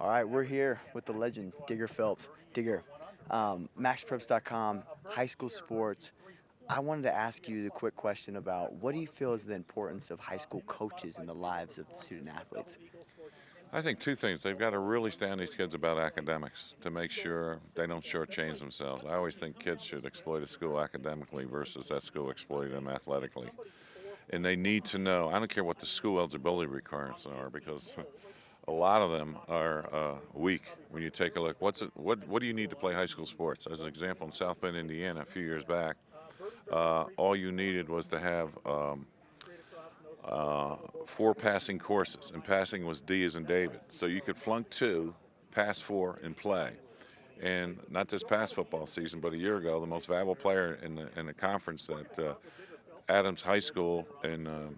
All right, we're here with the legend, Digger Phelps. Digger, MaxPreps.com, high school sports. I wanted to ask you the quick question about what do you feel is the importance of high school coaches in the lives of the student athletes? I think two things. They've got to really stay on these kids about academics to make sure they don't shortchange themselves. I always think kids should exploit a school academically versus that school exploiting them athletically. And they need to know, I don't care what the school eligibility requirements are, because a lot of them are weak. When you take a look, what do you need to play high school sports? As an example, in South Bend, Indiana, a few years back, all you needed was to have four passing courses, and passing was D as in David. So you could flunk two, pass four, and play. And not this past football season, but a year ago, the most valuable player in the conference that Adams High School in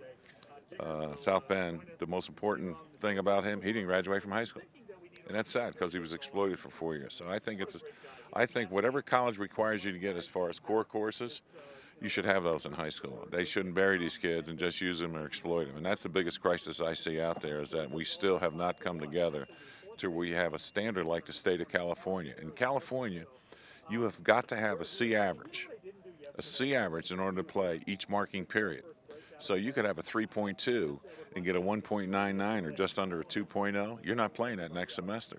South Bend, the most important thing about him, he didn't graduate from high school. And that's sad because he was exploited for 4 years. So I think whatever college requires you to get as far as core courses, you should have those in high school. They shouldn't bury these kids and just use them or exploit them. And that's the biggest crisis I see out there, is that we still have not come together to where we have a standard like the state of California. In California, you have got to have a C average in order to play each marking period. So you could have a 3.2 and get a 1.99 or just under a 2.0. You're not playing that next semester.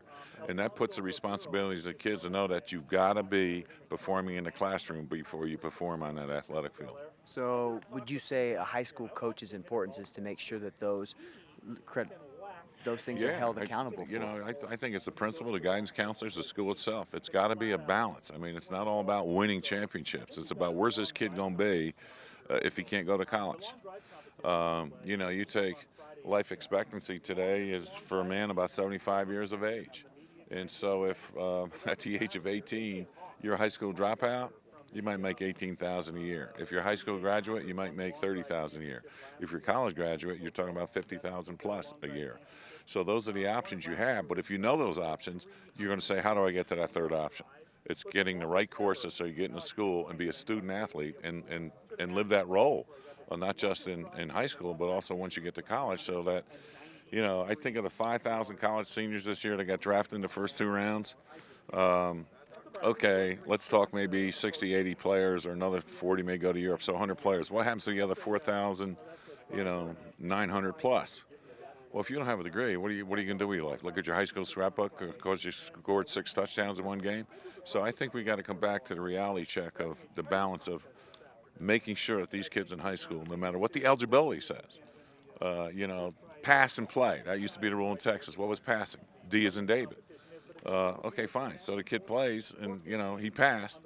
And that puts the responsibilities of kids to know that you've got to be performing in the classroom before you perform on that athletic field. So, would you say a high school coach's importance is to make sure that those things are Yeah, held accountable for? I think it's the principal, the guidance counselors, the school itself. It's got to be a balance. I mean, it's not all about winning championships. It's about where's this kid going to be if he can't go to college. You take life expectancy today is for a man about 75 years of age. And so if at the age of 18 you're a high school dropout, you might make 18,000 a year. If you're a high school graduate, you might make 30,000 a year. If you're a college graduate, you're talking about 50,000 plus a year. So those are the options you have. But if you know those options, you're going to say, how do I get to that third option? It's getting the right courses so you get into school and be a student athlete and live that role, not just in high school, but also once you get to college, so that, I think of the 5,000 college seniors this year that got drafted in the first two rounds. Okay, let's talk maybe 60, 80 players, or another 40 may go to Europe, so 100 players. What happens to the other 4,000, 900 plus? Well, if you don't have a degree, what are you going to do with your life? Look at your high school scrapbook because you scored 6 touchdowns in one game? So I think we got to come back to the reality check of the balance of making sure that these kids in high school, no matter what the eligibility says, pass and play. That used to be the rule in Texas. What was passing? D as in David. Okay, fine. So the kid plays, and he passed,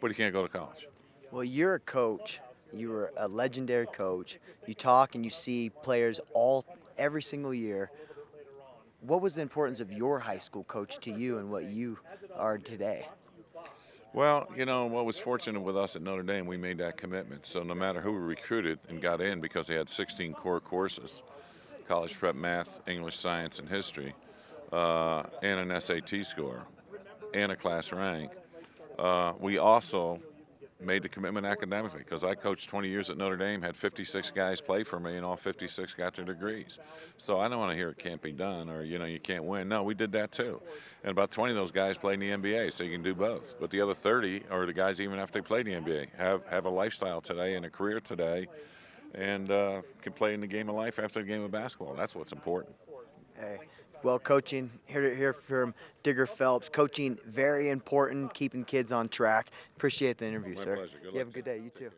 but he can't go to college. Well, you're a coach. You were a legendary coach. You talk and you see players every single year. What was the importance of your high school coach to you and what you are today? Well, what was fortunate with us at Notre Dame, we made that commitment. So no matter who we recruited and got in, because they had 16 core courses, college prep, math, English, science, and history, and an SAT score, and a class rank, we also made the commitment academically, because I coached 20 years at Notre Dame, had 56 guys play for me, and all 56 got their degrees. So I don't want to hear it can't be done, or you can't win. No, we did that too, and about 20 of those guys played in the NBA, so you can do both. But the other 30 are the guys, even after they played in the NBA, have a lifestyle today and a career today, and can play in the game of life after the game of basketball. That's what's important. Hey, well, coaching, here to hear from Digger Phelps. Coaching, very important, keeping kids on track. Appreciate the interview, My sir. pleasure. Good You luck have a to good day. You too.